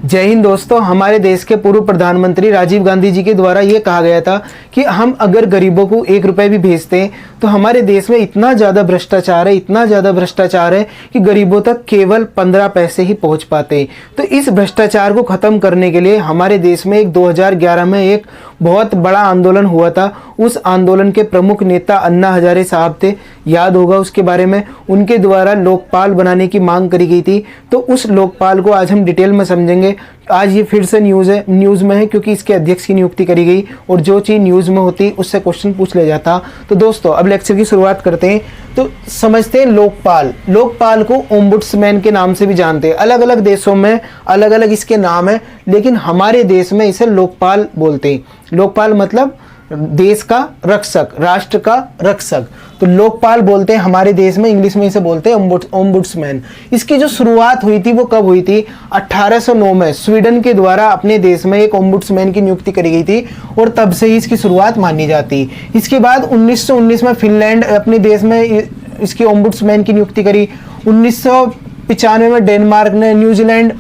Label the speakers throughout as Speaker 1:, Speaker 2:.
Speaker 1: जय हिंद दोस्तों। हमारे देश के पूर्व प्रधानमंत्री राजीव गांधी जी के द्वारा ये कहा गया था कि हम अगर गरीबों को 1 रुपए भी भेजते हैं तो हमारे देश में इतना ज़्यादा भ्रष्टाचार है, इतना ज़्यादा भ्रष्टाचार है कि गरीबों तक केवल 15 पैसे ही पहुंच पाते हैं। तो इस भ्रष्टाचार को ख़त्म करने के लिए हमारे देश में 2011 में एक बहुत बड़ा आंदोलन हुआ था। उस आंदोलन के प्रमुख नेता अन्ना हजारे साहब थे, याद होगा उसके बारे में। उनके द्वारा लोकपाल बनाने की मांग करी गई थी। तो उस लोकपाल को आज हम डिटेल में समझेंगे। आज ये फिर से न्यूज़ में है क्योंकि इसके अध्यक्ष की नियुक्ति करी गई और जो चीज़ न्यूज़ में होती उससे क्वेश्चन पूछ लिया जाता। तो दोस्तों अब लेक्चर की शुरुआत करते हैं। तो समझते हैं लोकपाल को ओम्बुड्समैन के नाम से भी जानते हैं। अलग अलग देशों में अलग अलग इसके नाम है, लेकिन हमारे देश में इसे लोकपाल बोलते हैं। लोकपाल मतलब देश का रक्षक, राष्ट्र का रक्षक। तो लोकपाल बोलते हैं हमारे देश में, इंग्लिश में इसे बोलते हैं ओम्बुड्समैन। इसकी जो शुरुआत हुई थी वो कब हुई थी? 1809 में स्वीडन के द्वारा अपने देश में एक ओम्बुड्समैन की नियुक्ति करी गई थी और तब से ही इसकी शुरुआत मानी जाती। इसके बाद 1919 में फिनलैंड अपने देश में इसकी ओम्बुड्समैन की नियुक्ति करी। 1995 में डेनमार्क ने, न्यूजीलैंड,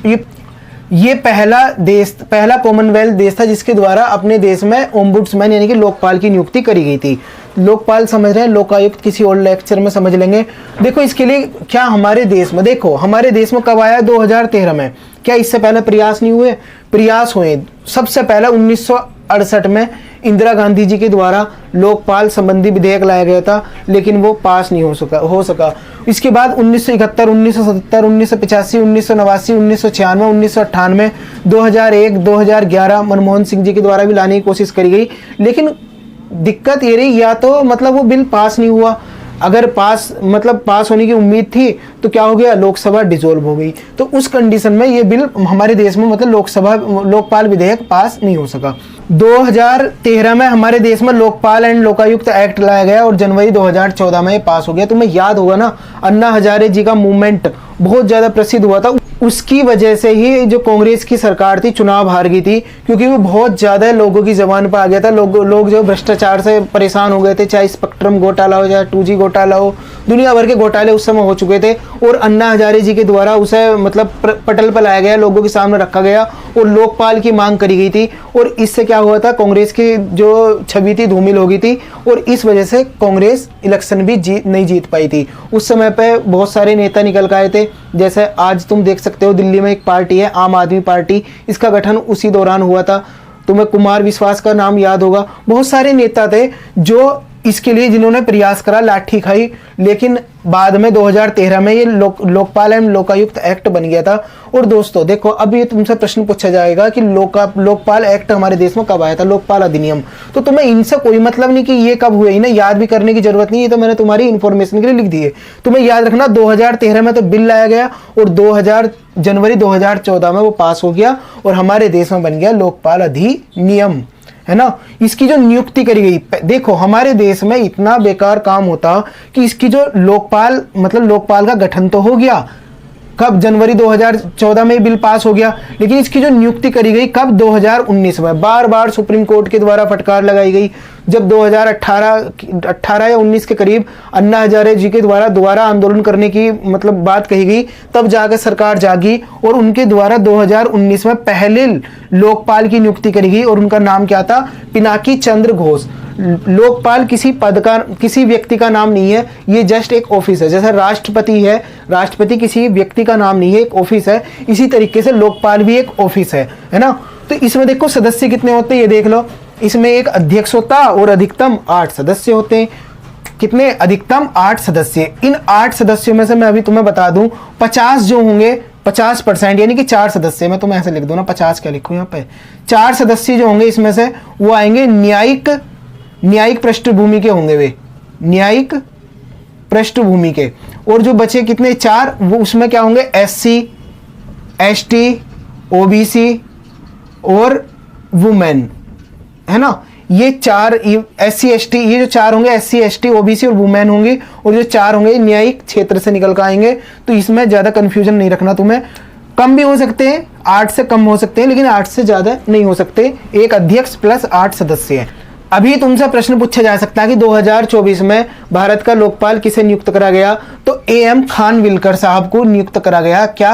Speaker 1: ये पहला कॉमनवेल्थ देश था जिसके द्वारा अपने देश में ओम्बुड्समैन यानी कि लोकपाल की नियुक्ति करी गई थी। लोकपाल समझ रहे हैं, लोकायुक्त किसी और लेक्चर में समझ लेंगे। देखो इसके लिए क्या हमारे देश में, देखो हमारे देश में कब आया? 2013 में। क्या इससे पहले प्रयास नहीं हुए? प्रयास हुए। सबसे पहले 1968 में इंदिरा गांधी जी के द्वारा लोकपाल संबंधी विधेयक लाया गया था, लेकिन वो पास नहीं हो सका। इसके बाद 1971, 1977, 1985, 1989, 1996, 1998, 2001, 2011 मनमोहन सिंह जी के द्वारा भी लाने की कोशिश करी गई, लेकिन दिक्कत ये रही, या तो मतलब वो बिल पास नहीं हुआ। अगर पास होने की उम्मीद थी तो क्या हो गया? लोकसभा डिसॉल्व हो गई। तो उस कंडीशन में ये बिल हमारे देश में मतलब लोकपाल विधेयक पास नहीं हो सका। 2013 में हमारे देश में लोकपाल एंड लोकायुक्त एक्ट लाया गया और जनवरी 2014 में ये पास हो गया। तुम्हें याद होगा ना, अन्ना हजारे जी का मूवमेंट बहुत ज़्यादा प्रसिद्ध हुआ था। उसकी वजह से ही जो कांग्रेस की सरकार थी चुनाव हार गई थी, क्योंकि वो बहुत ज़्यादा लोगों की जबान पर आ गया था। लोग जो भ्रष्टाचार से परेशान हो गए थे, चाहे स्पेक्ट्रम घोटाला हो, चाहे 2G घोटाला हो, दुनिया भर के घोटाले उस समय हो चुके थे। और अन्ना हजारे जी के द्वारा उसे मतलब पटल पर लाया गया, लोगों के सामने रखा गया और लोकपाल की मांग करी गई थी। और इससे क्या हुआ था? कांग्रेस की जो छवि थी धूमिल हो गई थी और इस वजह से कांग्रेस इलेक्शन भी नहीं जीत पाई थी। उस समय पे बहुत सारे नेता निकल के आए थे, जैसे आज तुम देख सकते हो दिल्ली में एक पार्टी है आम आदमी पार्टी, इसका गठन उसी दौरान हुआ था। तुम्हें कुमार विश्वास का नाम याद होगा। बहुत सारे नेता थे जो इसके लिए जिन्होंने प्रयास करा, लाठी खाई, लेकिन बाद में 2013 में ये लोकपाल एवं लोकायुक्त एक्ट बन गया था। और दोस्तों देखो, अब ये तुमसे प्रश्न पूछा जाएगा कि लोकपाल एक्ट हमारे देश में कब आया था, लोकपाल अधिनियम। तो तुम्हें इनसे कोई मतलब नहीं कि ये कब हुए, इन्हें याद भी करने की जरूरत नहीं है, तो मैंने तुम्हारी इन्फॉर्मेशन के लिए लिख दिए। तुम्हें याद रखना 2013 में तो बिल लाया गया और जनवरी 2014 में वो पास हो गया और हमारे देश में बन गया लोकपाल अधिनियम, है ना। इसकी जो नियुक्ति करी गई, देखो हमारे देश में इतना बेकार काम होता कि इसकी जो लोकपाल का गठन तो हो गया कब? जनवरी 2014 में बिल पास हो गया, लेकिन इसकी जो नियुक्ति करी गई कब? 2019 में। बार बार सुप्रीम कोर्ट के द्वारा फटकार लगाई गई। जब 2018 या 19 के करीब अन्ना हजारे जी के द्वारा दोबारा आंदोलन करने की बात कही गई, तब जाकर सरकार जागी और उनके द्वारा 2019 में पहले लोकपाल की नियुक्ति करी गई और उनका नाम क्या था? पिनाकी चंद्र घोष। लोकपाल किसी पद का, किसी व्यक्ति का नाम नहीं है, ये जस्ट एक ऑफिस है। जैसे राष्ट्रपति है, राष्ट्रपति किसी व्यक्ति का नाम नहीं है, एक ऑफिस है। इसी तरीके से लोकपाल भी एक ऑफिस है ना। तो इसमें देखो सदस्य कितने होते हैं, ये देख लो। इसमें एक अध्यक्ष होता और अधिकतम 8 सदस्य होते हैं। कितने? अधिकतम 8 सदस्य। इन 8 सदस्यों में से मैं अभी तुम्हें बता दूं, 50 जो होंगे, 50% यानी कि 4 सदस्य, मैं तुम्हें ऐसे लिख दूं ना, 50 क्या लिखूं यहाँ पे, 4 सदस्य जो होंगे इसमें से वो आएंगे न्यायिक पृष्ठभूमि के होंगे, वे न्यायिक पृष्ठभूमि के। और जो बचे कितने? 4, वो उसमें क्या होंगे? SC, ST, OBC और वुमेन, है ना। ये 4 SC ST, ये जो 4 होंगे SC ST OBC और वुमेन होंगे, और जो 4 होंगे न्यायिक क्षेत्र से निकल कर आएंगे। तो इसमें ज्यादा कंफ्यूजन नहीं रखना तुम्हें। कम भी हो सकते हैं, 8 से कम हो सकते हैं, लेकिन 8 से ज्यादा नहीं हो सकते। एक अध्यक्ष प्लस 8 सदस्य है। अभी तुमसे प्रश्न पूछा जा सकता है कि 2024 में भारत का लोकपाल किसे नियुक्त करा गया? तो AM खानविलकर साहब को नियुक्त करा गया। क्या?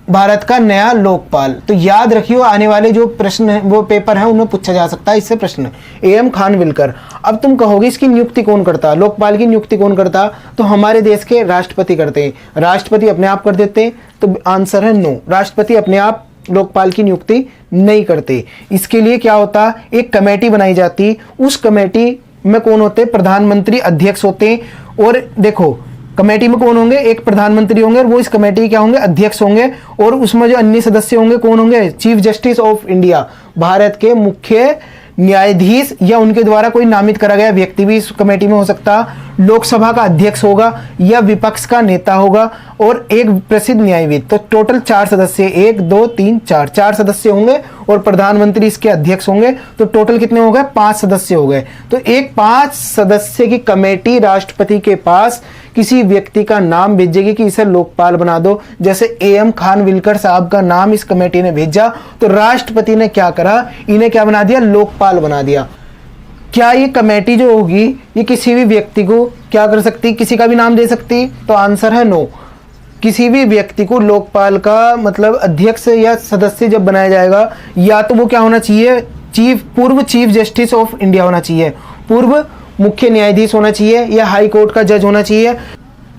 Speaker 1: भारत का नया लोकपाल। तो याद रखियो, आने वाले जो प्रश्न है वो पेपर है उनमें पूछा जा सकता है इससे प्रश्न। एएम खानविलकर। अब तुम कहोगे इसकी नियुक्ति कौन करता, लोकपाल की नियुक्ति कौन करता? तो हमारे देश के राष्ट्रपति करते हैं। राष्ट्रपति अपने आप कर देते हैं? तो आंसर है नो, राष्ट्रपति अपने आप लोकपाल की नियुक्ति नहीं करते। इसके लिए क्या होता, एक कमेटी बनाई जाती, उस कमेटी में कौन होते? प्रधानमंत्री अध्यक्ष होते हैं। और देखो कमेटी में कौन होंगे? एक प्रधानमंत्री होंगे और वो इस कमेटी के क्या होंगे? अध्यक्ष होंगे। और उसमें जो अन्य सदस्य होंगे कौन होंगे? Chief justice of India, Bharat के मुख्य न्यायाधीश या उनके द्वारा कोई नामित करा गया व्यक्ति भी इस कमेटी में हो सकता। लोकसभा का अध्यक्ष होगा या विपक्ष का नेता होगा और एक प्रसिद्ध न्यायविद। तो टोटल 4 सदस्य, 1 2 3 4, 4 सदस्य होंगे और प्रधानमंत्री इसके अध्यक्ष होंगे। तो टोटल कितने हो गए? 5 सदस्य हो गए। तो एक 5 सदस्य की कमेटी राष्ट्रपति के पास किसी व्यक्ति का नाम भेजेगी कि इसे लोकपाल बना दो। जैसे एएम खानविलकर साहब का नाम इस कमेटी ने भेजा तो राष्ट्रपति ने क्या करा? इन्हें क्या बना दिया? लोकपाल बना दिया। क्या ये कमेटी जो होगी ये किसी भी व्यक्ति को क्या कर सकती? किसी का भी नाम दे सकती? तो आंसर है नो। किसी भी व्यक्ति को लोकपाल का मतलब अध्यक्ष या सदस्य जब बनाया जाएगा, या तो वो क्या होना चाहिए? पूर्व चीफ जस्टिस ऑफ इंडिया होना चाहिए, पूर्व मुख्य न्यायाधीश होना चाहिए या हाई कोर्ट का जज होना चाहिए,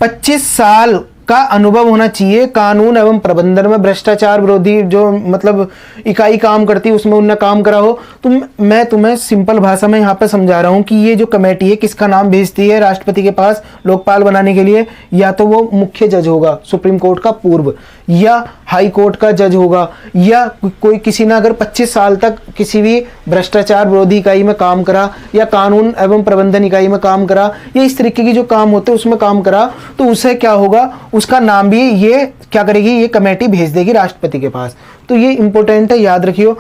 Speaker 1: 25 साल का अनुभव होना चाहिए कानून एवं प्रबंधन में, भ्रष्टाचार विरोधी जो मतलब इकाई काम करती है उसमें उनने काम करा हो। तो मैं तुम्हें सिंपल भाषा में यहाँ पे समझा रहा हूँ कि ये जो कमेटी है किसका नाम भेजती है राष्ट्रपति के पास लोकपाल बनाने के लिए? या तो वो मुख्य जज होगा सुप्रीम कोर्ट का पूर्व, या हाई कोर्ट का जज होगा, या कोई किसी ने अगर 25 साल तक किसी भी भ्रष्टाचार विरोधी इकाई में काम करा या कानून एवं प्रबंधन इकाई में काम करा या इस तरीके की जो काम होते हैं उसमें काम करा, तो उसे क्या होगा? उसका नाम भी ये क्या करेगी? ये कमेटी भेज देगी राष्ट्रपति के पास। तो ये इंपॉर्टेंट है, याद रखियो।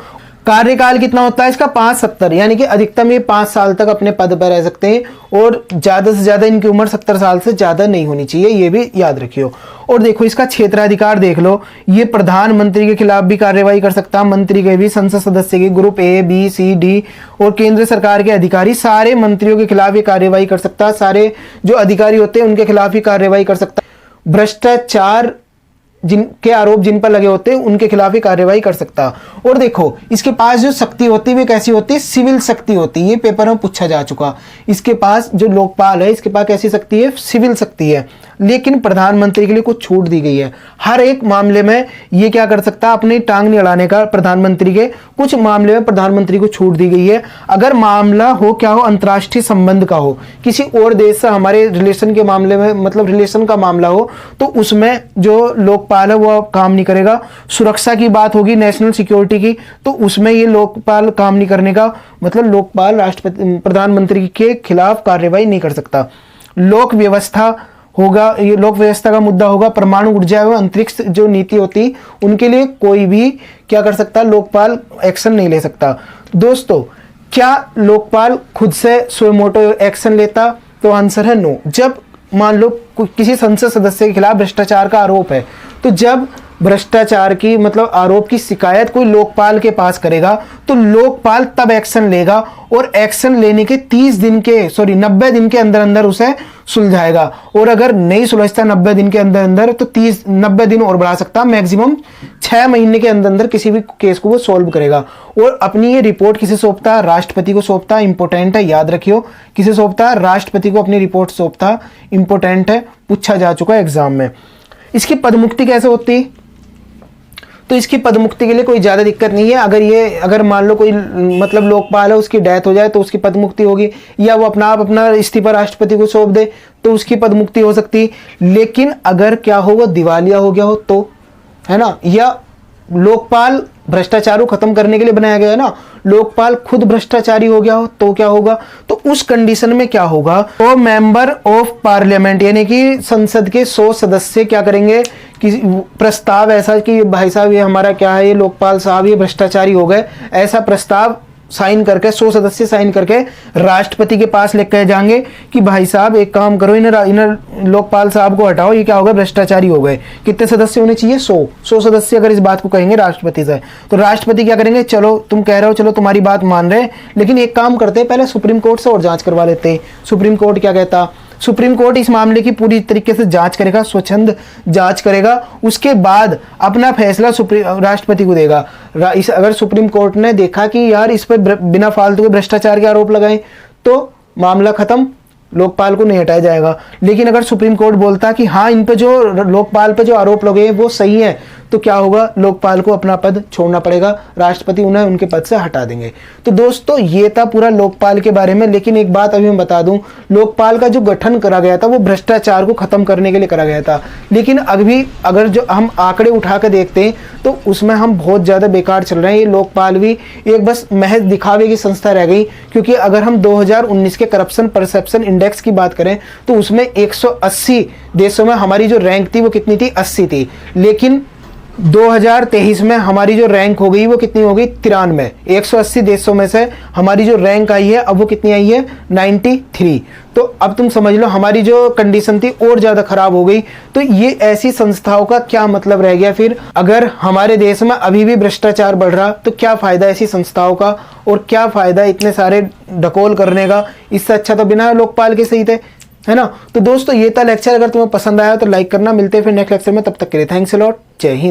Speaker 1: कार्यकाल कितना होता है इसका? 5-70, यानी कि अधिकतम ये 5 साल तक अपने पद पर रह सकते हैं और ज्यादा से ज्यादा इनकी उम्र 70 साल से ज्यादा नहीं होनी चाहिए, ये भी याद रखियो। और देखो इसका क्षेत्राधिकार देख लो, ये प्रधानमंत्री के खिलाफ भी कार्रवाई कर सकता, मंत्री के भी, संसद सदस्य के, group A B C D और केंद्र सरकार के अधिकारी, सारे मंत्रियों के खिलाफ ये कार्रवाई कर सकता, सारे जो अधिकारी होते हैं उनके खिलाफ ही कार्रवाई कर सकता। भ्रष्टाचार जिनके आरोप जिन पर लगे होते हैं उनके खिलाफ ही कार्रवाई कर सकता। और देखो इसके पास जो शक्ति होती है वे कैसी होती है? सिविल शक्ति होती है। ये पेपर में पूछा जा चुका। इसके पास जो लोकपाल है इसके पास कैसी शक्ति है? सिविल शक्ति है। लेकिन प्रधानमंत्री के लिए कुछ छूट दी गई है। हर एक मामले में ये क्या कर सकता है? अपनी टांग नहीं अड़ाने का प्रधानमंत्री के। कुछ मामले में प्रधानमंत्री को छूट दी गई है। अगर मामला हो क्या हो? अंतर्राष्ट्रीय संबंध का हो, किसी और देश से हमारे रिलेशन के मामले में मतलब रिलेशन का मामला हो, तो उसमें जो लोकपाल है वो काम नहीं करेगा। सुरक्षा की बात होगी, नेशनल सिक्योरिटी की, तो उसमें ये लोकपाल काम नहीं करने का मतलब लोकपाल राष्ट्रपति प्रधानमंत्री के खिलाफ कार्रवाई नहीं कर सकता। लोक व्यवस्था होगा, ये लोक व्यवस्था का मुद्दा होगा। परमाणु ऊर्जा एवं अंतरिक्ष जो नीति होती उनके लिए कोई भी क्या कर सकता? लोकपाल एक्शन नहीं ले सकता। दोस्तों क्या लोकपाल खुद से सुमोटो एक्शन लेता? तो आंसर है नो। जब मान लो किसी संसद सदस्य के खिलाफ भ्रष्टाचार का आरोप है, तो जब भ्रष्टाचार की मतलब आरोप की शिकायत कोई लोकपाल के पास करेगा तो लोकपाल तब एक्शन लेगा और एक्शन लेने के 90 दिन के अंदर अंदर उसे सुलझाएगा। और अगर नहीं सुलझता 90 दिन के अंदर अंदर तो 90 दिन और बढ़ा सकता, मैक्सिमम 6 महीने के अंदर अंदर किसी भी केस को वो सॉल्व करेगा। और अपनी ये रिपोर्ट किसे सौंपता? राष्ट्रपति को सौंपता। इंपॉर्टेंट है, याद रखियो। किसे सौंपता? राष्ट्रपति को अपनी रिपोर्ट सौंपता। इंपॉर्टेंट है, पूछा जा चुका है एग्जाम में। इसकी पदमुक्ति कैसे होती? तो इसकी पदमुक्ति के लिए कोई ज़्यादा दिक्कत नहीं है। अगर मान लो कोई मतलब लोकपाल है उसकी डेथ हो जाए तो उसकी पदमुक्ति होगी, या वो अपना इस्तीफा राष्ट्रपति को सौंप दे तो उसकी पदमुक्ति हो सकती। लेकिन अगर क्या हो, वो दिवालिया हो गया हो तो, है ना, या लोकपाल भ्रष्टाचार को खत्म करने के लिए बनाया गया है ना, लोकपाल खुद भ्रष्टाचारी हो गया हो तो क्या होगा? तो उस कंडीशन में क्या होगा? तो मेंबर ऑफ पार्लियामेंट यानी कि संसद के 100 सदस्य क्या करेंगे कि प्रस्ताव ऐसा कि भाई साहब ये हमारा क्या है, ये लोकपाल साहब ये भ्रष्टाचारी हो गए, ऐसा प्रस्ताव साइन करके 100 सदस्य साइन करके राष्ट्रपति के पास लेकर जाएंगे कि भाई साहब एक काम करो, इन्हें लोकपाल साहब को हटाओ, ये क्या हो गए? भ्रष्टाचारी हो गए। कितने सदस्य होने चाहिए? 100 सदस्य अगर इस बात को कहेंगे राष्ट्रपति से, तो राष्ट्रपति क्या करेंगे? चलो तुम कह रहे हो, चलो तुम्हारी बात मान रहे हैं, लेकिन एक काम करते हैं, पहले सुप्रीम कोर्ट से और जांच करवा लेते हैं। सुप्रीम कोर्ट क्या कहता? सुप्रीम कोर्ट इस मामले की पूरी तरीके से जांच करेगा, स्वच्छंद जांच करेगा, उसके बाद अपना फैसला राष्ट्रपति को देगा। अगर सुप्रीम कोर्ट ने देखा कि यार इस पर बिना फालतू के भ्रष्टाचार के आरोप लगाए तो मामला खत्म, लोकपाल को नहीं हटाया जाएगा। लेकिन अगर सुप्रीम कोर्ट बोलता कि हाँ इन पे जो लोकपाल पे जो आरोप लगे वो सही है, तो क्या होगा, लोकपाल को अपना पद छोड़ना पड़ेगा, राष्ट्रपति उन्हें उनके पद से हटा देंगे। तो दोस्तों ये था पूरा लोकपाल के बारे में। लेकिन एक बात अभी मैं बता दूं, लोकपाल का जो गठन करा गया था वो भ्रष्टाचार को खत्म करने के लिए करा गया था। लेकिन अभी अगर जो हम आंकड़े उठा कर देखते हैं तो उसमें हम बहुत ज़्यादा बेकार चल रहे हैं। ये लोकपाल भी एक बस महज दिखावे की संस्था रह गई, क्योंकि अगर हम 2019 के करप्शन परसेप्शन इंडेक्स की बात करें तो उसमें 180 देशों में हमारी जो रैंक थी वो कितनी थी, 80 थी। लेकिन 2023 में हमारी जो रैंक हो गई वो कितनी हो गई, 93। 180 देशों में से हमारी जो रैंक आई है अब वो कितनी आई है, 93। तो अब तुम समझ लो हमारी जो कंडीशन थी और ज़्यादा खराब हो गई। तो ये ऐसी संस्थाओं का क्या मतलब रह गया फिर? अगर हमारे देश में अभी भी भ्रष्टाचार बढ़ रहा तो क्या फ़ायदा ऐसी संस्थाओं का, और क्या फ़ायदा इतने सारे ढकोल करने का? इससे अच्छा तो बिना लोकपाल के सही थे, है ना। तो दोस्तों ये था लेक्चर। अगर तुम्हें पसंद आया तो लाइक करना। मिलते हैं फिर नेक्स्ट लेक्चर में, तब तक के लिए थैंक्स अ लॉट, जय हिंद।